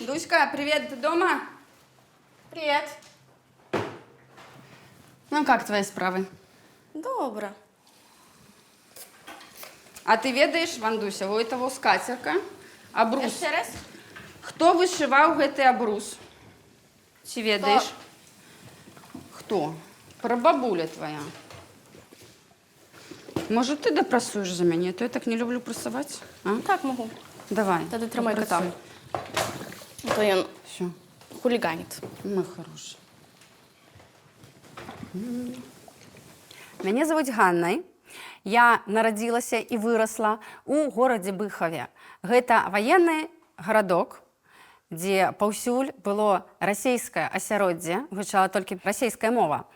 Дуська, привет, ты дома? Привет. Ну, как твои справы? Добре. А ты ведаешь, Вандуся, у этого скатерка, абрус. Ще раз? Хто вышиваў гэты абрус? Ці ведаеш? Хто? Прабабуля твоя. Может, ты допрасуешь за мяне? А то я так не люблю прасаваць. А? Так, можу. Давай. Тоді тримай кота. попрацуй. А то він Все, хуліганить. мы хорошие. Мяне зовут Ганнай. Я нарадзілася і вырасла ў горадзе Быхаве. Гэта ваенны гарадок, дзе паўсюль было расейскае асяроддзе, гучала толькі расейская мова.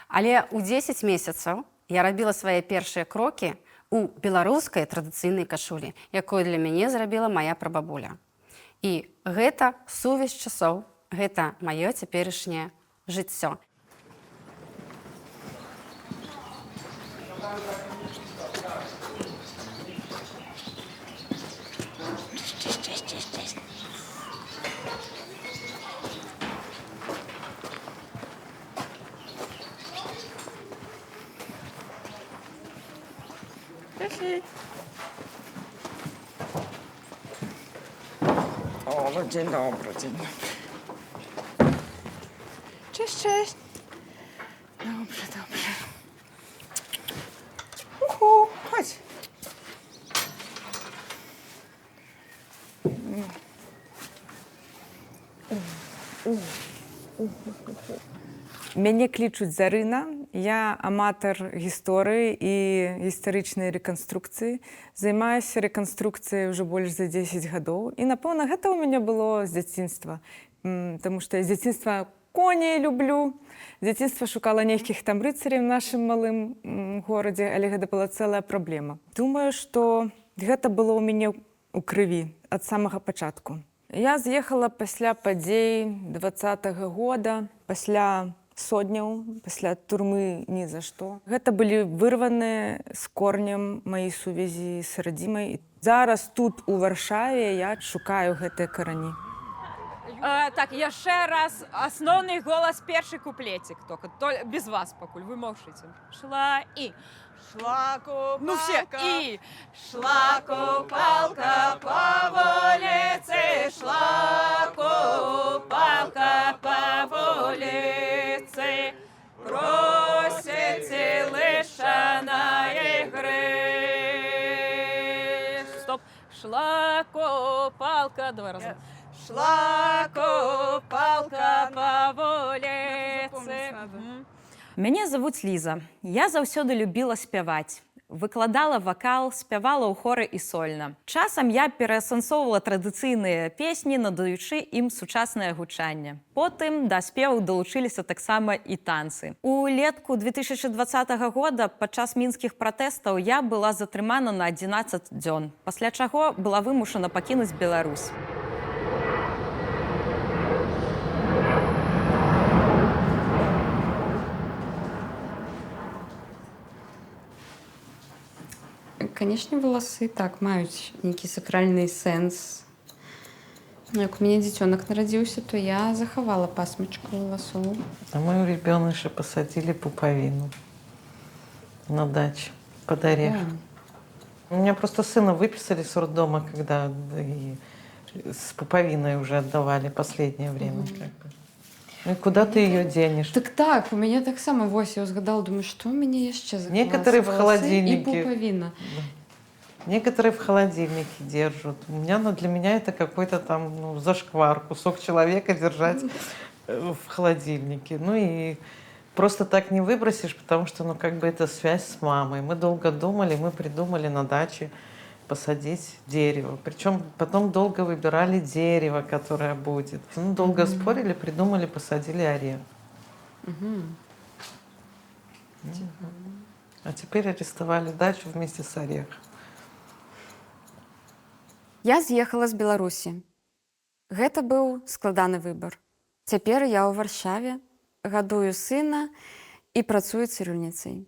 Але ў 10 месяцаў я рабіла свае першыя крокі ў беларускай традыцыйнай кашулі, якую для мяне зрабіла мая прабабуля. І гэта сувязь часоў, гэта маё цяперашняе жыццё. O, no dzień dobry, dzień dobry. Cześć, cześć. Dobrze, dobrze. Chodź. Мяне клічуць Зарына. Я аматар гісторыі і гістарычнай рэканструкцыі. Займаюся рэканструкцыяй ўжо больш за 10 гадоў. І, напэўна, гэта ў мяне было з дзяцінства. Таму што я з дзяцінства коней люблю. З дзяцінства шукала нейкіх там рыцарей в нашым малым горадзе, але гэта была цэлая праблема. Думаю, што гэта было ў мяне ў крыві ад самага пачатку. Я з'ехала пасля падзей 20-го года, пасля сотняў, пасля турмы ні за што. Гэта былі вырваныя з корнем маі сувязі з радзімай. Зараз тут, у Варшаве, я шукаю гэтыя карані. Так, яшчэ раз асноўны голас, першы куплецік, только без вас пакуль, вы маўчыце. Шла і шла-ку, ну все, і шла-ку, палка па вуліцы, шла-ку, палка па вуліцы, просіць лиша ігри. Стоп. Шла-ку, палка, два раза. Шла-ку, палка па вуліцы. Мяне завуць Ліза. Я заўсёды любіла спяваць. Выкладала вакал, спявала ў хоры і сольна. Часам я пераасэнсоўвала традыцыйныя песні, надаючы ім сучаснае гучанне. Потым да спеваў далучыліся таксама і танцы. Улетку 2020 года падчас мінскіх пратэстаў я была затрымана на 11 дзён, пасля чаго была вымушана пакінуць Беларусь. Канешне, валасы так маюць нейкі сакральны сэнс. Як у мяне дзіцёнак нарадзіўся, то я захавала пасмачку валасоў. А мы у ребёныша посадили пуповину на даче под орех. У меня просто сына выписали с роддома, когда и с пуповиной уже отдавали последнее время. Как бы. Ну и куда ты ее денешь? Так, у мяне таксама вось я згадала, думаю, што ў мяне яшчэ захавалася? Некоторые в холодильнике. І пупавіна. Да. Некоторые в холодильнике держат. Для меня это какой-то там зашквар, кусок человека держать в холодильнике. Ну и просто так не выбросишь, потому что, это связь с мамой. Мы долго думали, мы придумали на даче посадить дерево. Причем потом долго выбирали дерево, которое будет. Долго спорили, придумали, посадили орех. А теперь арестовали дачу вместе с орехом. Я з'ехала з Беларусі. Гэта быў складаны выбар. Цяпер я ў Варшаве, гадую сына і працую цырюльніцай.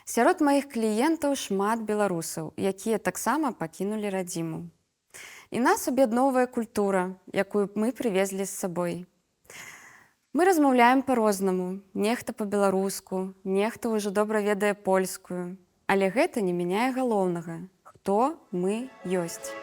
Сярод маіх кліентаў шмат беларусаў, якія таксама пакінулі радзіму. І нас аб'ядноўвае культура, якую мы прывезлі з сабой. Мы размаўляем па-рознаму, нехта па-беларуску, нехта ўжо добра ведае польскую. Але гэта не мяняе галоўнага, хто мы ёсць.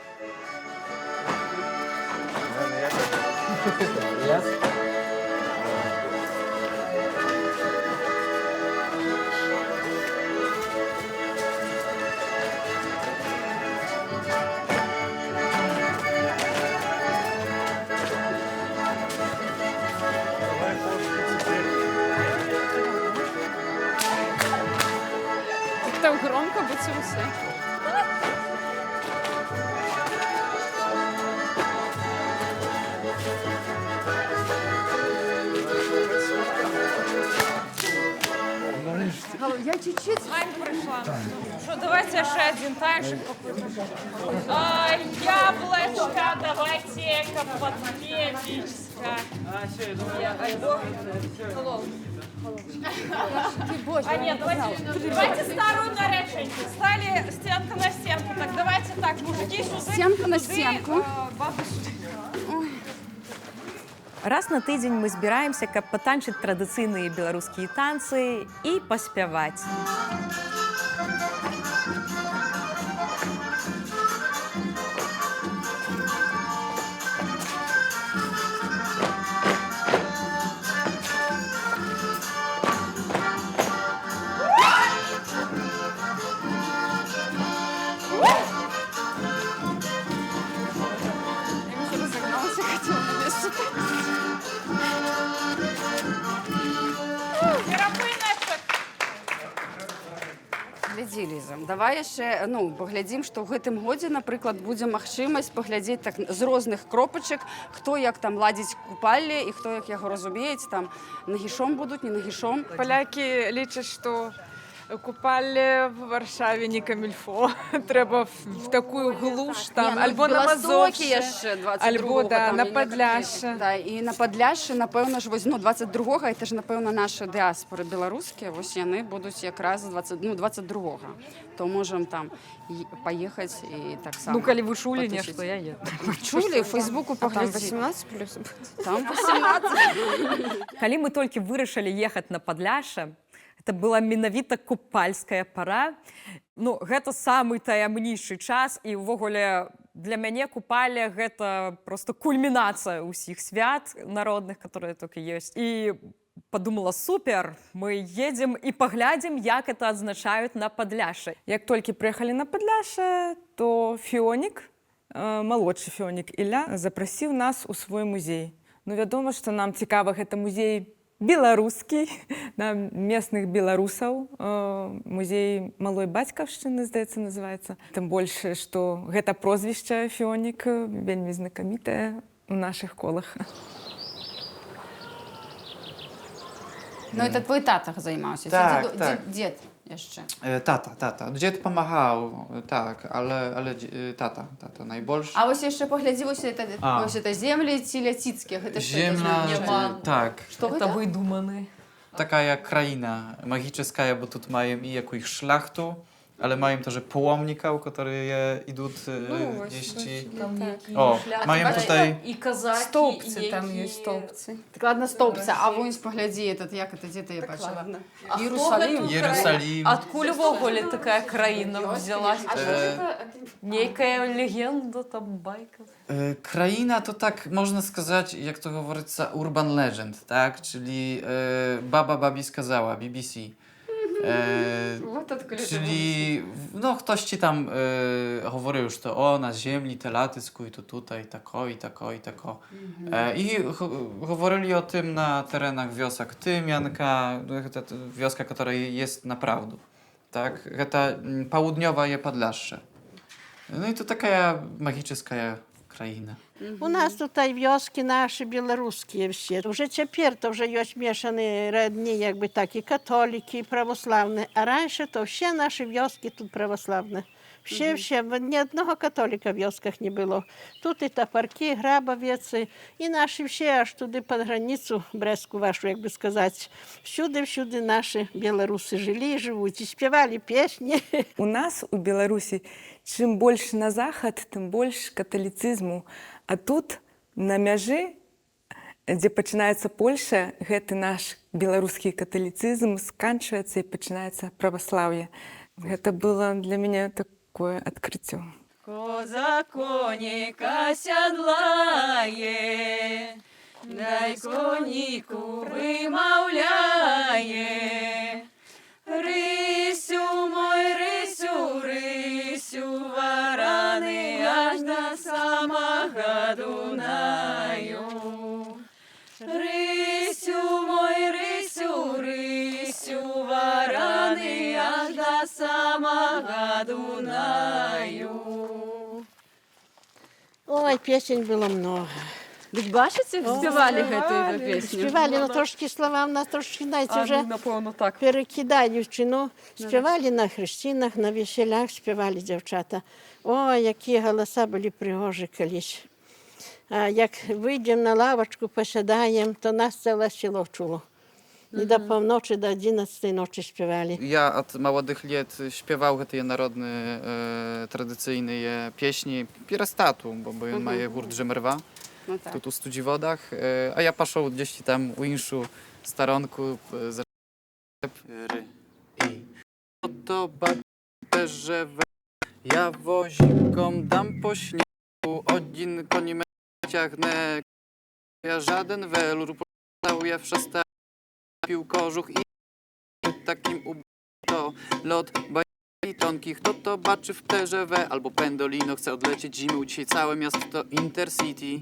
Так громко, бо це все. Я чуть-чуть. Ань прийшла. Що, давайте ще один танчик попробуем. Яблочко, давайте капотпечечка. А нет, давайте старую нареченьку. Стали стенка на стенку. Так, давайте так, мужики сюда. Стенка на стенку. Бабы сюда. Раз на тыдзень мы збіраемся, каб патанчыць традыцыйныя беларускія танцы і паспяваць. Глядзі, Ліза, давай яшчэ паглядзім, што ў гэтым годзе, напрыклад, будзе магчымасць паглядзець так з розных кропачак, хто як там ладзіць купалле і хто як яго разумець, там нагішом будуць, не нагішом. Поляки лічаць, што купалле в Варшаве не камільфо. Трэба в такую глуш, там, альбо на Мазовшчы, яшчэ 22-го, альбо там на некаторыя. Падляшшы. Да, і на Падляшшы, напэўна ж, 22-го, это ж, напэўна, нашы дыаспоры беларускія, вось яны будуць якраз 22-го. То можам там паехаць і таксама. Ну, калі вы чулі патусіць. нешта, я еду. Чулі, у Фейсбуку Там паглядзі. 18+. Там 18. Калі мы толькі вырашылі ехаць на Падляшша, это была менавіта купальская пара. Ну, гэта самы таямнейшы час, і ўвогуле для мяне купалле гэта просто кульмінацыя ўсіх свят народных, которые толькі ёсць. І подумала, супер, мы едзем і паглядзім, як это адзначаюць на Падляшшы. Як толькі прыехалі на Падляшше, то Фіонік, малодшы Фіонік Ілля, запрасіў нас у свой музей. Ну, вядома, што нам цікава гэта музей беларускі, на местных беларусаў, музей малой бацькаўшчыны, здаецца, называецца. Тым больш, што гэта прозвішча Фіонік вельмі знакамітае ў нашых колах. Ну, это твой тата займаўся. Так, Ці так. дзед яшчэ. Tata. Dziad pomagał, tak, ale tata najbolszy. А вось яшчэ паглядзі, вось это землі ці ляціцкія. Гэта што, это Ziemia, tak. Што гэта? выдуманы. Taka kraina magiczna, bo тут маем і якуś szlachtu, ale mają też połomnika, które idą gdzieś. O, mają tutaj... І казакі, Столбцы, там ёсць столбцы. Так, ладно, столбца, а вось паглядзі, як это, дзе-то я бачила. Іерусалім. Єрусалім. Адкуль увогуле такая краіна взялась? Нейкая легенда, там байка. Kraina to tak, można сказать, jak to говорится, urban legend, tak? Czyli baba babi skazała, BBC. Czyli no, ktoś ci tam говорив, що о, на землі Телятицької, то tutaj, tako i tako i tako. I говорили o tym na terenach wiosek Tymianka, wioska, która jest naprawdę. Tak? To południowa je Podlasze. No i to taka magiczna країна. У нас тут і вёскі наші беларускія все. Уже цяпер то вже ёсць мешаныя родні, як бы так, і католікі, і православныя. А раньше то все наші вёскі тут православныя. Все, ни одного католика в вёсках не было. Тут и Топорки, Грабовец, и наши все аж туди под границу Брестську вашу, як би сказати. Всюди наші білоруси жили і живуть, і співали пісні. У нас у Беларуси чым больш на захад, тым больш каталіцызму. А тут на мяжы, дзе пачынаецца Польша, гэты наш беларускі каталіцызм сканчваецца і пачынаецца праваслаўе. Гэта было для мяне такое адкрыццё. Коза коніка сядлає, дай коніку вимовляє. Рисю мой, рисю, рисю, варани аж до самого Дунаю. Рисю мой, рисю, рисю, варани аж до самого Дунаю. Ой, песень было много. Ведь бачите, співали гэтую песню? Співали, но трошки слова в нас трошки, знаєте, вже напевно, так. перекидаючи. Ну, співали на хрестинах, на веселях, співали дівчата. Ой, які голоса були пригожі колись. А як вийдемо на лавочку, посідаємо, то нас ціле село чуло. I do północy, do 11 nocy śpiewali. Ja od młodych lat śpiewał te narodne, tradycyjne pieśni Pirastatu, bo on ma gurt Żemerwa, No tak. tu w Studziwodach, a ja poszedł gdzieś tam u inszu staronku za i to że ja wozikom dam po śniegu, один коні ciachnę, ja żaden welur postał, ja przestał. Pił kożuch i takim to lot bajki tonkich, to baczy w TGV albo Pendolino, chce odlecieć zimą, dzisiaj całe miasto to Intercity.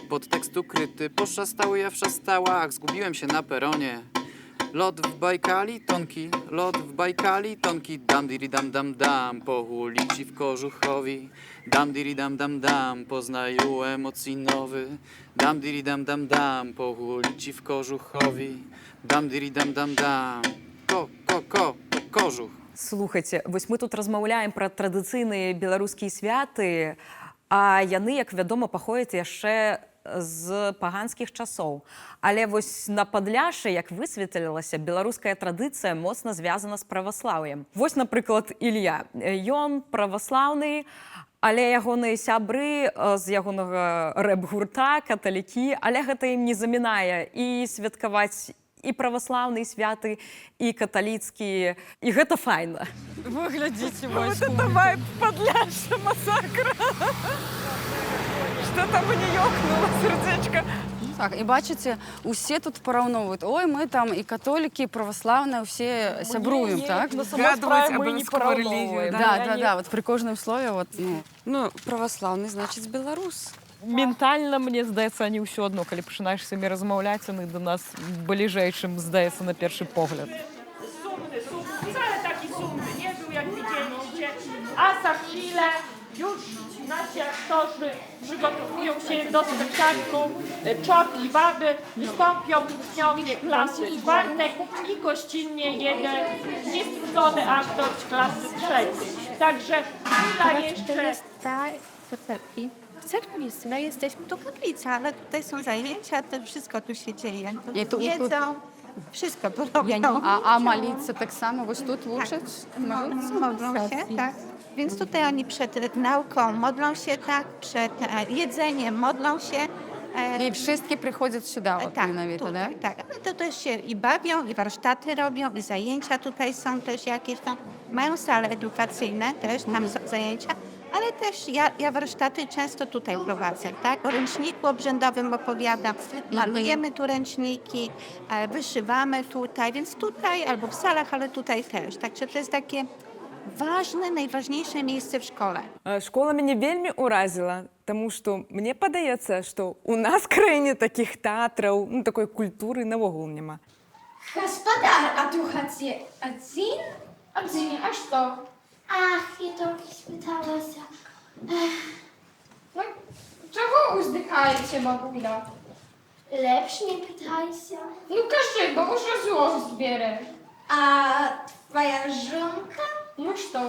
Podtekst ukryty, poszastał ja w szastałach, zgubiłem się na peronie. Lot w Bajkali, tonki, lot w Bajkali, tonki, dam diri dam dam dam, po ulicy w Kożuchowi. Dam diri dam dam dam, poznaju emocji nowy. Dam diri dam dam dam, po ulicy w Kożuchowi. Dам дирі дам дам дам. Кожух. Слухайце, вось мы тут размаўляем пра традыцыйныя беларускія святы, а яны, як вядома, паходзяць яшчэ з паганскіх часоў. Але вось на Падляшшы, як высветлілася, беларуская традыцыя моцна звязана з праваслаўем. Вось, напрыклад, Ілья. Ён праваслаўны, але ягоныя сябры з ягонага рэп-гурта, каталікі, але гэта ім не замінае і святкаваць і праваслаўныя святы, і каталіцкія, і гэта файна. Вы глядите, вот это вайб Подляшша масакра. Что там у нее ёкнуло сердечко? Так, і бачите, усе тут параўноўваюць. Ой, мы там і католікі, і праваслаўныя, усе сябруем, так? Згадывать обовязково религию. Да, вот при кожным слове, вот, ну. Ну, праваслаўны, значыць, беларус. Ментальна, мне здаецца, они ўсё адно, калі пачынаеш з імі размаўляць, яны до нас бліжэй, чым здаецца на першы погляд. Sumny, wcale taki sumny nie był, jak widzieliście. A za chwilę już nasi aktorzy przygotowują się do spektaklu Czort i Baby. Wystąpią uczniowie klasy czwartej i gościnnie jeden niestrudzony aktor z klasy trzeciej. Także chwila jeszcze... W cerkwi my jesteśmy tu kaplica, ale tutaj są zajęcia, to wszystko tu się dzieje. I tu jedzą, wszystko tu robią. A молиться tak samo, ось тут uczyć? Modlą się, tak. Więc tutaj oni przed nauką modlą się, tak, przed jedzeniem modlą się. I wszystkie przychodzą sюда, Tak, menawito, tutaj, tak. Ale to też się i bawią, i warsztaty robią, i zajęcia tutaj są też jakieś tam. Mają sale edukacyjne też, tam są zajęcia. Ale też ja warsztaty często tutaj prowadzę, tak? O ręczniku obrzędowym opowiadam, malujemy tu ręczniki, wyszywamy tutaj, więc tutaj albo w salach, ale tutaj też. Także to jest takie ważne, najważniejsze miejsce w szkole. Школа мяне вельмі ўразіла, таму што мне падаецца, што у нас в краіне такіх тэатраў, ну, такой культуры навогул няма. Господар, а tu один? Один, а что? Ach, ja to spytała się. No, czego uzdychacie, babuля? Lepszy nie pytaj się. No кажи, bo muszę zło zbierać. A twoja żonka? No co?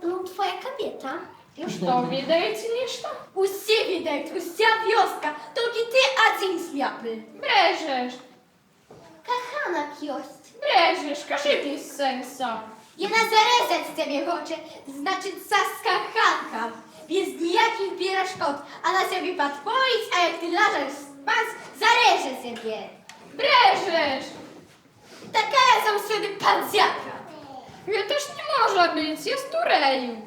No твоя кабета. Ну что, видаете нечто? Усе видят, уся вёска, только ты один слепый. Брешешь. Коханок есть. Брешешь, кажи без сенса. Яна зарезать тебе хочет, значит, со скаканком. Без никаких пирожков. Она себе подпоит, а як ты ляжешь спать, зарежет себе. Брешешь. Такая завсюди подзяка. Это ж не может быть, я стурею.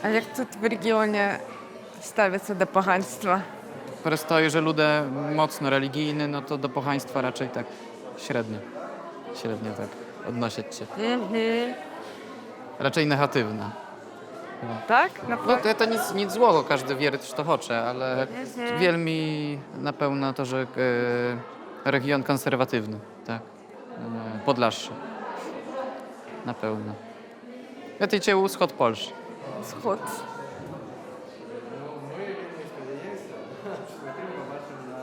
А як тут в регіоні ставиться до поганства? Przez to, że ludzie mocno religijny, no to do pochaństwa raczej tak średnio. Średnio tak odnosić się. Raczej negatywna. Так? No to nic złego, każdy wierzy w co chce, ale wielmi na pewno to, że region konserwatywny, tak. Podlasie. Na pewno. Wiecie, wschód Polski. Сход.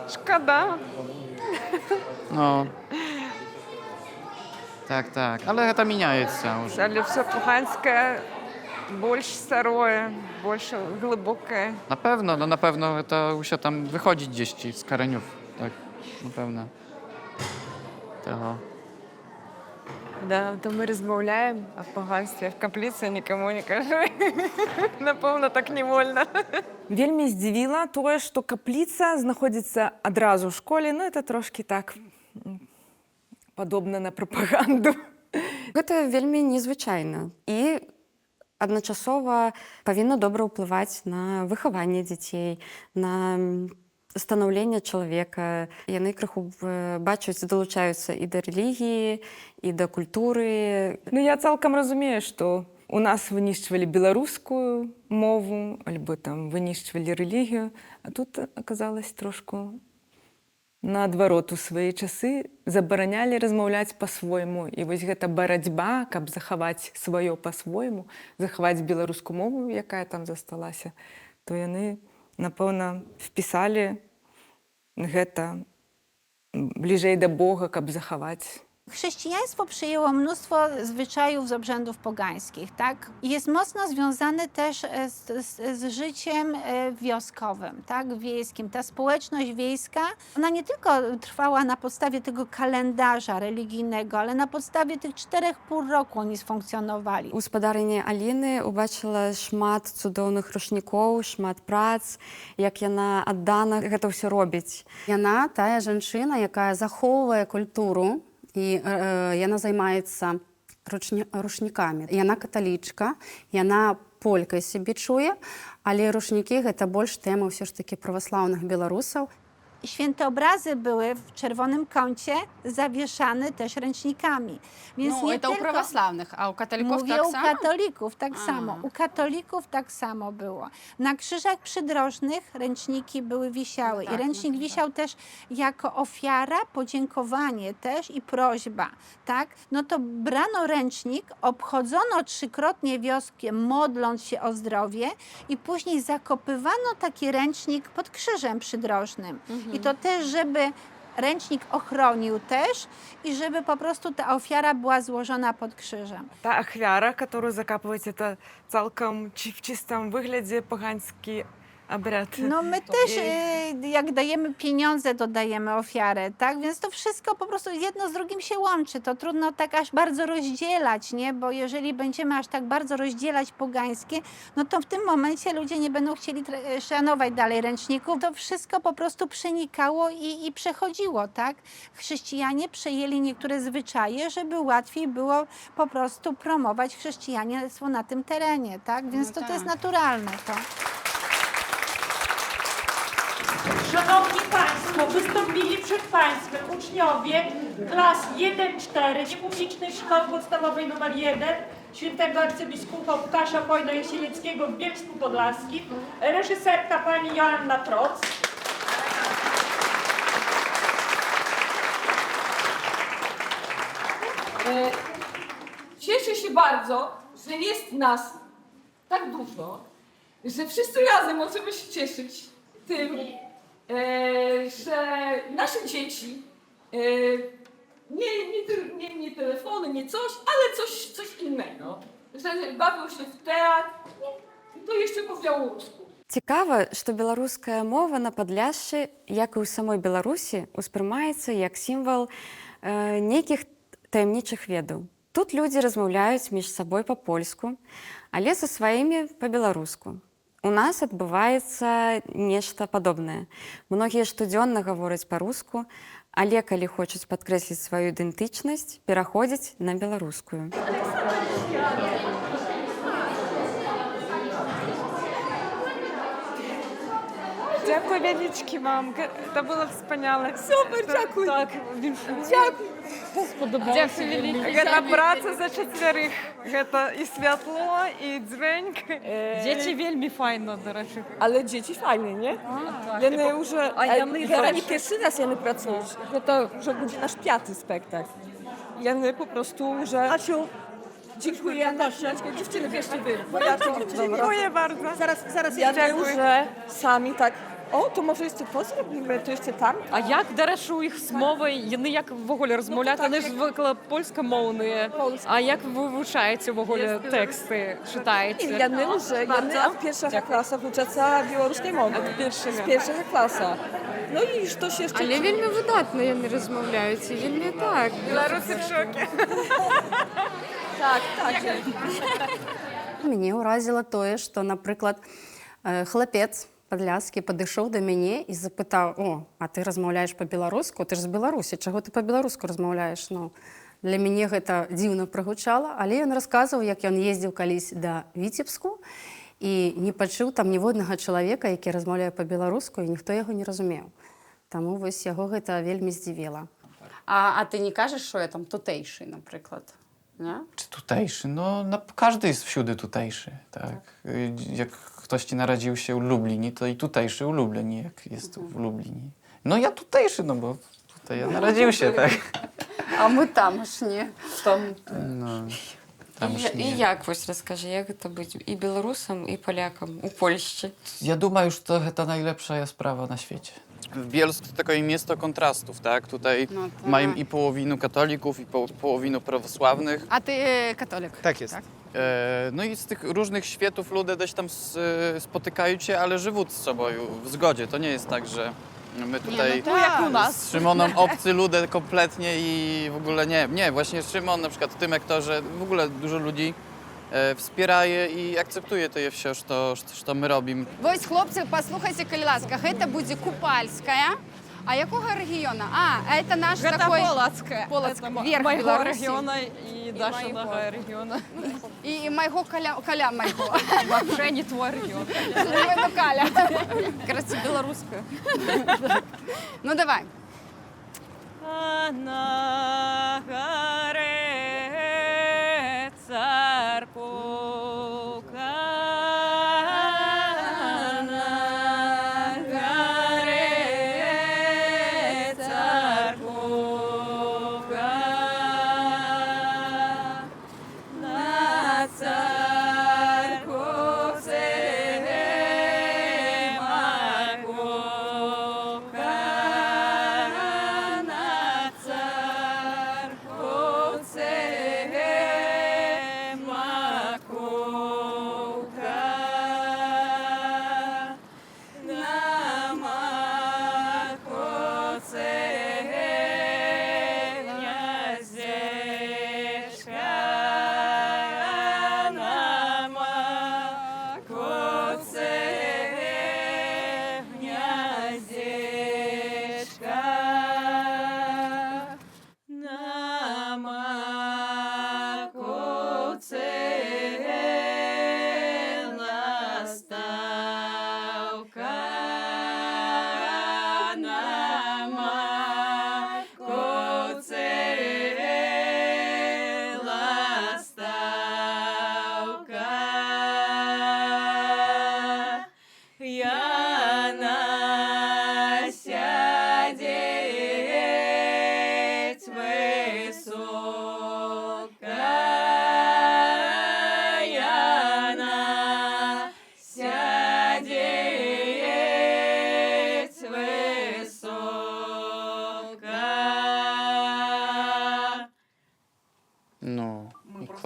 Szkoda. No. Tak, tak. Ale to міняється вже. Але все поганське більш старое, більш глибоке. Na pewno to musi tam wychodzić gdzieś ci z kareniów, tak, na pewno. Tego. Да, то ми розмовляємо о поганстві в капліці, нікому не кажи. Напевно, так не вольно. Вельмі здзівіла тое, што капліца знаходзіцца адразу ў школе, ну это трошкі так падобна на прапаганду. Гэта вельмі незвычайна і адначасова павінна добра ўплываць на выхаванне дзяцей, на станаўленне чалавека. Яны крыху бачаць, далучаюцца і да рэлігіі, і да культуры. Ну я цалкам разумею, што у нас вынішчвалі беларускую мову, альбо там вынішчвалі рэлігію, а тут аказалось трошку наадварот. У свае часы забаранялі размаўляць па-свойму. І вось гэта барацьба, каб захаваць сваё па-свойму, захаваць беларускую мову, якая там засталася, то яны, напэўна, впісалі гэта бліжэй да Бога, каб захаваць. Chrześcijaństwo przyjęło mnóstwo zwyczajów z obrzędów pogańskich, tak? I jest mocno związane też z życiem wioskowym, tak? Wiejskim. Ta społeczność wiejska, ona nie tylko trwała na podstawie tego kalendarza religijnego, ale na podstawie tych 4 pół roku oni sfunkcjonowali. Гаспадарыня Аліны убачыла шмат цудоўных ручнікоў, шмат прац, як яна аддана гэта ўсё робіць. Яна тая жанчына, якая захоўвае культуру, і яна займаецца ручнікамі. Яна каталічка, яна полькай сябе чуе, але ручнікі гэта больш тэма ўсё ж такі праваслаўных беларусаў. Święte obrazy były w czerwonym kącie zawieszane też ręcznikami. Więc No, nie to u tylko... prawosławnych, a u katolików Mówię tak u samo? katolików tak samo. U katolików tak samo było. Na krzyżach przydrożnych ręczniki były wisiały. I ręcznik wisiał też jako ofiara, podziękowanie też i prośba. Tak? No to brano ręcznik, obchodzono 3-krotnie wioskę, modląc się o zdrowie i później zakopywano taki ręcznik pod krzyżem przydrożnym. I to też, żeby ręcznik ochronił też i żeby po prostu ta ofiara była złożona pod krzyżem. Та ахвяра, которую закапывать, это цалком в чистом выгляде поганский обряд. No my też jak dajemy pieniądze, dodajemy ofiarę, tak? Więc to wszystko po prostu jedno z drugim się łączy. To trudno tak aż bardzo rozdzielać, nie? Bo jeżeli będziemy aż tak bardzo rozdzielać pogańskie, no to w tym momencie ludzie nie będą chcieli szanować dalej ręczników. To wszystko po prostu przenikało i przechodziło, tak? Chrześcijanie przejęli niektóre zwyczaje, żeby łatwiej było po prostu promować chrześcijaństwo na tym terenie, tak? Więc to jest naturalne to. Szanowni Państwo, wystąpili przed Państwem uczniowie klas 1-4 niepublicznej szkoły podstawowej nr 1 świętego arcybiskupa Łukasza Pojno-Jasienieckiego w Bielsku Podlaskim, reżyserka pani Joanna Troc. Cieszę Cieszę się bardzo, że jest nas tak dużo, że wszyscy razem możemy się cieszyć tym, że nasze dzieci nie telefony, nie coś, ale coś innego. Że bawią się w teatr i to jeszcze po białorusku. Цікава, што беларуская мова на Падляшшы, як і ў самой Беларусі, успрымаецца як сімвал нейкіх таямнічых ведаў. Тут людзі размаўляюць між сабой па-польску, але са сваімі па-беларуску. У нас адбываецца нешта падобнае. Многія штодзённа гавораць па-руску, але калі хочуць падкрэсліць сваю ідэнтычнасць, пераходзяць на беларускую. Дякую велички вам. To było wspaniale. Super, дякую. Так, Дякую. Дякую велике. Гэта праца за чацвярых. Гэта і святло, і дзвеньк. Дзеці вельмі файно, дарэчы. Але дзеці файні, не? Яны уже... Гэта не першы раз яны працуюць. Гэта вже буде наш 5-й спектакль. Яны po prostu уже... Asiu, dziękuję. Dziewczyny, bierzcie wy. Dziękuję bardzo. Zaraz jadę уже самі так. О, то може ще то зробимо, то ще там. А як, дарэчы, у іх з мовай, яны як ввогуле размаўляюць? Яны ж звыкла польскамоўныя. А як вы вывучаеце ввогуле тэксты, чытаеце? Яны od pierwszych klasach uczą białoruskiej mowy. Z pierwszych klasach. No i coś jeszcze... Але вельмі выдатна яны размаўляюць, і вельмі так. Беларусы в шоке. Так. Мяне ўразіла тое, што, напрыклад, хлапец падляскі падышоў да мяне і запытаў: «О, а ты размаўляеш па-беларуску? Ты ж з Беларусі, чаго ты па-беларуску размаўляеш?» Ну, для мяне гэта дзіўна прагучала, але ён расказваў, як ён ездзіў калісь да Віцебску і не пачуў там ніводнага чалавека, які размаўляе па-беларуску, і ніхто яго не разумеў. Таму вось яго гэта вельмі здзівіла. А ty nie кажеш, що я там tutejszy, наприклад? Nie? Czy tutejszy? No, każdy jest wsiudy tutejszy, tak. Jak ktoś ci narodził się u Lublini, to i tutejszy u Lublini, jak jest w Lublinie. No ja tutejszy, no bo tutaj ja narodził się, tak. А ми тамошні. No, І як, вось раскажы, як гэта быць і беларусам, і палякам у Польшчы? Ja думаю, że to ta najlepsza jest sprawa na świecie. W Bielsku to takie miasto kontrastów, tak? Tutaj mają i połowinu katolików, i połowinu prawosławnych. А ty katolik? Tak jest. No i z tych różnych światów ludzie gdzieś tam spotykają się, ale żywą z sobą w zgodzie. To nie jest tak, że my tutaj Jak u nas. z Szymonem obcy ludzie kompletnie i w ogóle nie. Nie, właśnie Szymon, na przykład Tymek, to, że w ogóle dużo ludzi wspieraje i akceptuje to все, что my robimy. Вось, хлопцы, паслухайце, калі ласка, гэта будзе купальская. А якога рэгіёна? А это наш такой... Полацкая. Полацк, Это верх майго Беларусі. рэгіёна і Дашынага рэгіёна. І майго каля майго. Вообще не твой рэгіён. Ну, каля. Короче, беларуская. Ну, давай. На гаре царквука, на гаре царквука, на царквуце макука, на царквуце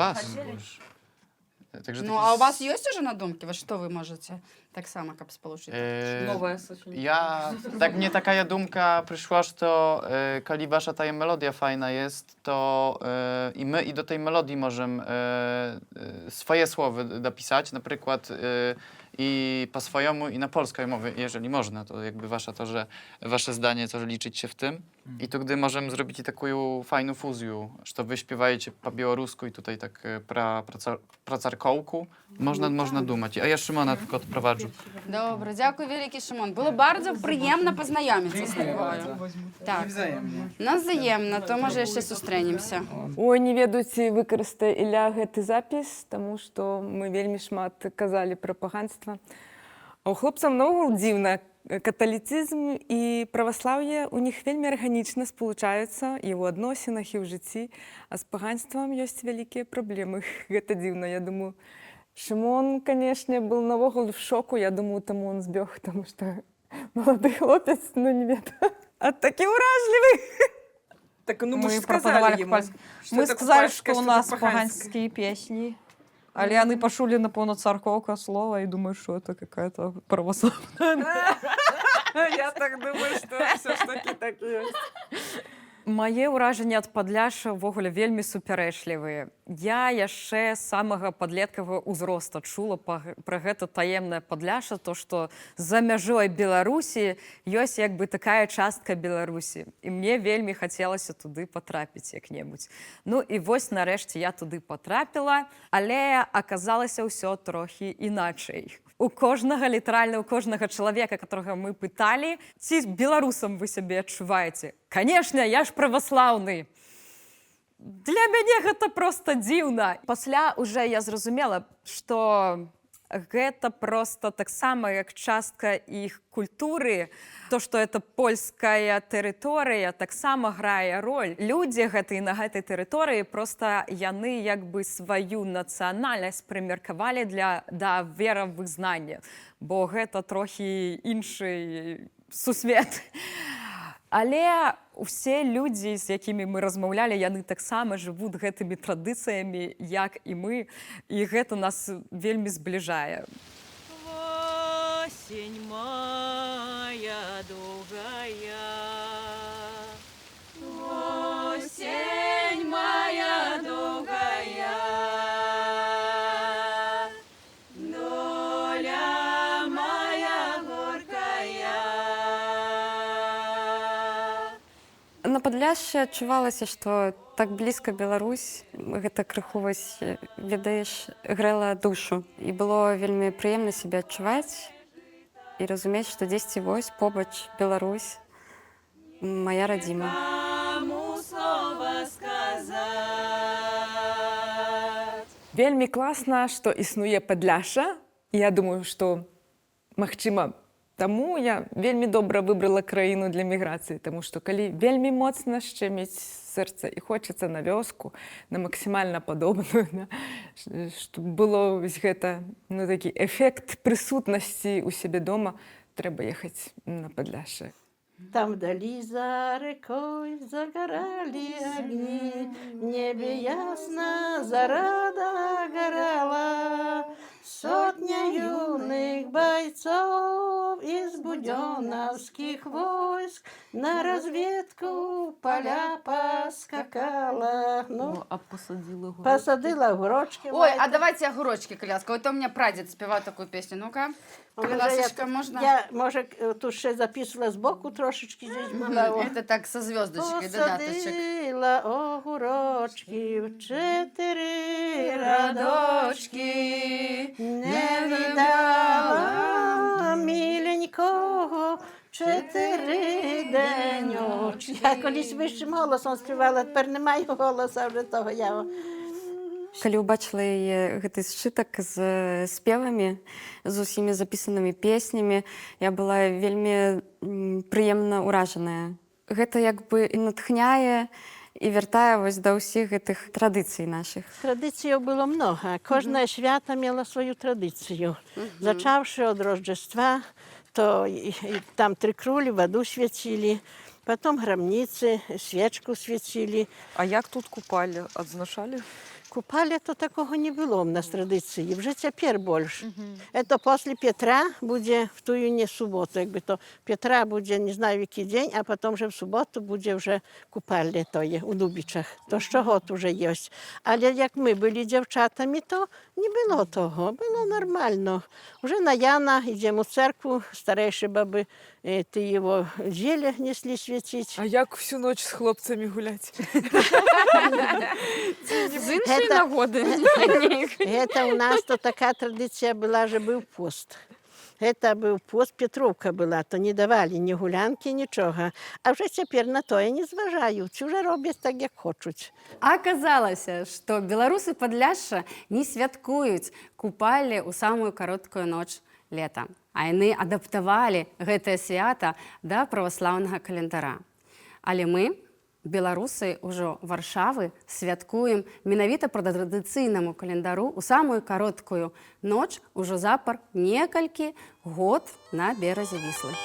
вас. Także Ну, а у вас есть уже надумки? Вот что вы можете так само, как сполучить? Новое сочинение. Ja, tak mnie taka dumka przyszła, że to kali wasza ta melodia fajna jest, to i my i do tej melodii możemy swoje słowy napisać, na przykład i po swojemu, i na polskiej mowie, jeżeli można, to jakby wasze zdanie to liczyć się w tym. I to gdy możemy zrobić i taką fajną fuzję, że to wy śpiewajcie po białorusku i tutaj tak pracarkołku, można dumać. A ja Szymona tylko odprowadzę. Добре, дякую велике, Шимон. Було дуже приємно познайомитися з тобою. Так, навзаємно, то може ще зустрінемося. Ой, не ведаю, ці выкарыстае Ілля гэты запіс, таму што мы вельмі шмат казалі пра паганства. А ў хлопцаў наогул дзіўна. Каталіцызм і праваслаўе у них вельмі арганічна спалучаюцца і ў адносінах, і ў жыцці, а з паганствам ёсць вялікія праблемы. Гэта дзіўна, я думаю. Шимон, конечно, был наогул в шоку, я думаю, таму он збег, потому что молодой хлопец, ну не ведаю, а такі уражливый. Так, ну мы Мы же сказали ему, Мы это сказали, польское, что у что нас это паганские песни. Але яны пачулі, напэўна, царкоўка слова і думаю, что это какая-то православная. Я так думаю, что все ж таки так есть. Мае ўражанні ад Падляшша ўвогуле вельмі супярэчлівыя. Я яшчэ з самага падлеткавага ўзроста чула пра гэта таемнае Падляшша, то, што за мяжой Беларусі ёсць як бы такая частка Беларусі. І мне вельмі хацелася туды патрапіць як-небудзь. Ну і вось нарэшце я туды патрапіла, але аказалася ўсё трохі іначай. У кожнага, літаральна, у кожнага чалавека, которого мы пыталі, ці беларусам вы сябе адчуваеце? Канешне, я ж праваслаўны. Для мяне гэта проста дзіўна. Пасля уже я зразумела, што гэта проста таксама як частка іх культуры. То, што это польская тэрыторыя, таксама грае роль. Людзі гэтыя на гэтай тэрыторыі проста яны як бы сваю нацыянальнасць прымеркавалі да веравызнання, бо гэта трохі іншы сусвет. Але усе людзі, з якімі мы размаўлялі, яны таксама жывуць гэтымі традыцыямі, як і мы, і гэта нас вельмі збліжае. Осень моя доўгая, осень моя доўгая, доля моя горкая. На Падляшшы адчувалася, што так блізка Беларусь, гэта крыху вось, ведаеш, грэла душу. І было вельмі прыемна сябе адчуваць і разумець, што дзесьці вось побач Беларусь, мая радзіма. Вельмі класна, што існуе Падляшша. Я думаю, што, магчыма, таму я вельмі добра выбрала краіну для міграцыі, таму што калі вельмі моцна шчэміць сэрца і хочацца на вёску, на максімальна падобную, што было гэта, ну, такі эфект прысутнасці ў сябе дома, трэба ехаць на Падляшше. Там вдали за рекой загорали огни, в небе ясно зарада горела. Сотня юных бойцов из будённовских войск на разведку поля поскакала. Ну, А посадила город. посадила огурочки. Ой, а давайте огурочки, коляска. Вот у меня прадед спевал такую песню. Ну-ка, колясочка, можно? Я, може, тут ще записувала збоку трошечки здесь була. Это так со звездочкой, додаточек. Посадила огурочків 4 рядочки, не віддала міленького 4 денечки. Я колись вищим голосом співала, тепер немає голосу вже того я. Калі ўбачыла яе гэты сшытак з спевамі, з усімі запісанымі песнямі, я была вельмі прыемна ўражаная. Гэта як бы і натхняе, і вяртае вось да ўсіх гэтых традыцый нашых. Традицій було много. Кожне свято мало свою традицію. Зачавши від Рождества, то там 3 крулі, воду святили, потім гробниці, свічку святили. А як тут купали? Отзначали? Купалі то такого не було в нас традиції, вже тепер більше. Це після Петра буде в ту не суботу, якби то Петра буде не знаю в який день, а потім вже в суботу буде вже купальня тої у Дубічах. То щогод вже є. Але як ми були дівчатами, то не було того, було нормально. Вже на Яна йдемо в церкву, старіші баби ти його зілля несли святити. А як всю ніч з хлопцями гуляти? З іншої нагоди. Это у нас то така традиція була, що був пост. Це був пост, Петровка була, то не давали ні гулянки, нічого. А вже тепер на то не зважають, вже роблять так, як хочуть. Аказалася, што беларусы Падляшша не святкуюць купалі ў самую кароткую ноч лета. А яны адаптавалі гэтае свята да праваслаўнага календара. Але мы, беларусы ўжо Варшавы, святкуем менавіта па традыцыйнаму календару ў самую кароткую ноч ужо запар некалькі год на беразе Віслы.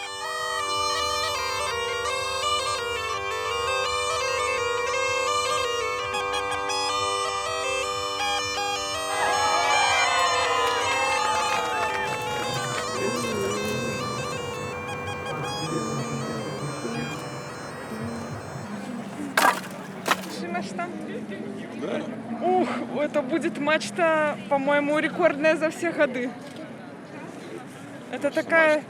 Там? Ух, это будет мачта, по-моему, рекордная за все годы. Это такая...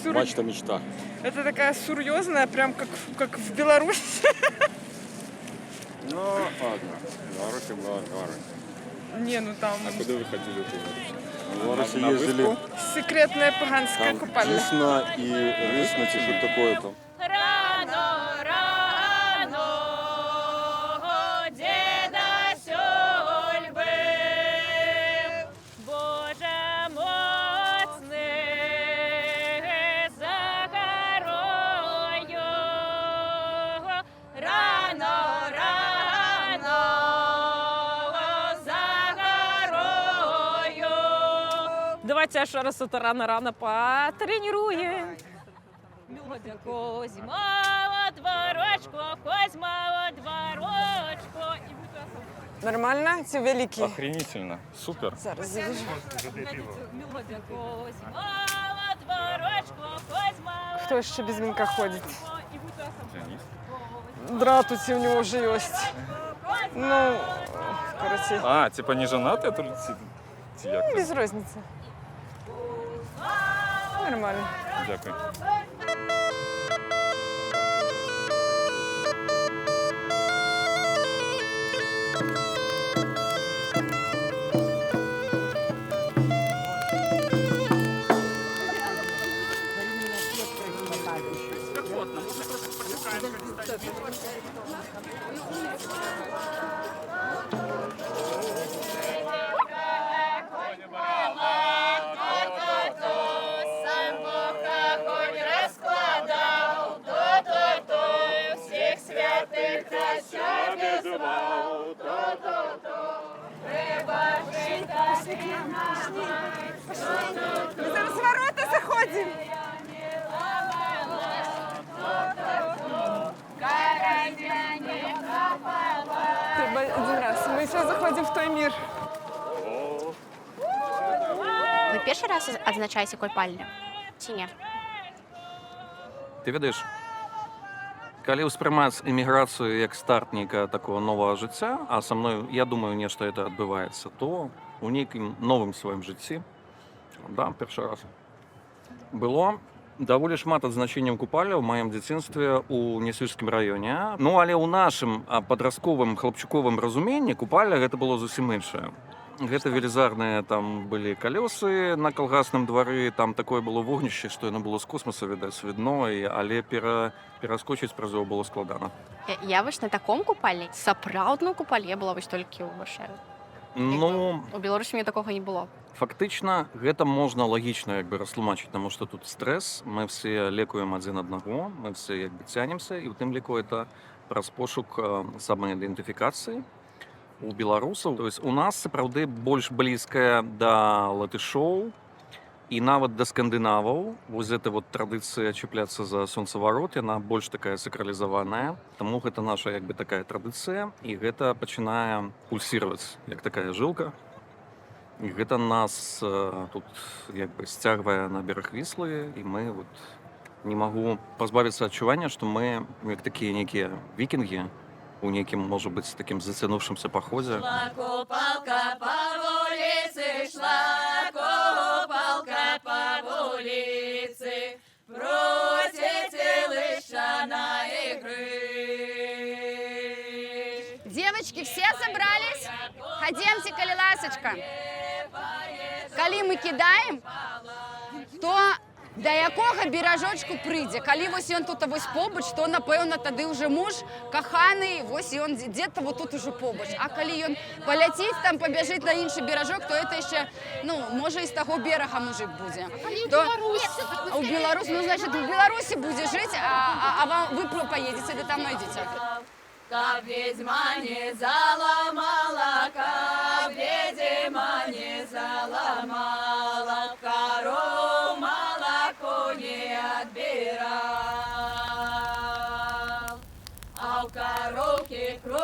Мачта мечта. Это такая серьезная, прям как в Беларуси. Ну, ладно. Беларусь. Не, ну там... А куда вы ходили? В Беларуси ездили... Секретная паганская там купальня. Десна и Рысна, что такое-то. Давайте ще раз это рано-рано потренируем. Мелодия Козьма, дворочку, Козьма, дворочку. Нормально? Ці великі? Охренительно. Супер. Зараз завіжу. Мелодия Козьма, дворочку, Козьма. Хто ще без вінка ходить? Пианист. Дратуці в нього вже є. Ну, коротше. А, типа не женатый, а як? Без різниці. Нормально. Дякую. Мы зараз в ворота заходим. Один раз. Мы сейчас заходим в той мир. Ви перший раз відзначаєте купальню? Чи ні? Ты ведаеш, калі ўспрымаць эміграцыю як старт нейкага такого новага жыцця, а са мной, я думаю, нешта это адбываецца, то у нейкім новым сваім жыцці, да, першы раз, было даволі шмат адзначэнняў купаля ў маім дзяцінстве ў Несвіжскім раёне. Ну, але ў нашым падрастковым хлапчуковым разуменні купаля гэта было зусім іншае. Гэта велізарныя там былі калёсы на калгасным двары, там такое было вогнішча, што яно было з космоса, відаць, відно, але пераскочыць праз яго было складана. Я вось на таком купальні, сапраўдную купаль, я была вось толькі ў Варшаве. Ну, У Беларусі мне такога не было. фактычна, гэта можна лагічна як бы растлумачыць, таму што тут стрэс, мы все лекуем адзін аднаго, мы все як бы цянемся, і ў тым ліку это праз пошук самаідэнтыфікацыі у беларусаў. То есть у нас сапраўды больш блізкая да латышоў І нават да скандынаваў вось эта вот традыцыя чіпляцца за сонцаварот, яна больш такая сакралізаваная. Таму гэта наша як бы такая традыцыя, і гэта пачынае пульсіраваць, як такая жылка. І гэта нас тут як бы сцягвае на бераг Віслы, і мы вот не магу пазбавіцца адчування, што мы як такія нейкія вікінгі у нейкім, можа быць, такім зацянуўшымся паходзе. Шла копалка по вулиці, шла копалка по вулиці, просите лиша на игры. Девочки, все собрались? Ходемте, коли ласочка. Коли мы кидаем, то да якога беражочку прыйдзе. Калі вось ён тут вось побач, то, напэўна, тады ўжо муж каханы, вось ён дзе-то вот тут ужо побач. А калі ён паляціць, там пабяжыць на іншы беражок, то это яшчэ, ну, можа, і з таго берага мужик будзе. У Беларусі, ну, значит, у Беларусі будзе жыць, а вы поедете, да там найдете. Каб ведьма не заломала, каб ведьма не заломала, коров молоко не отбирал, а у коровки кровь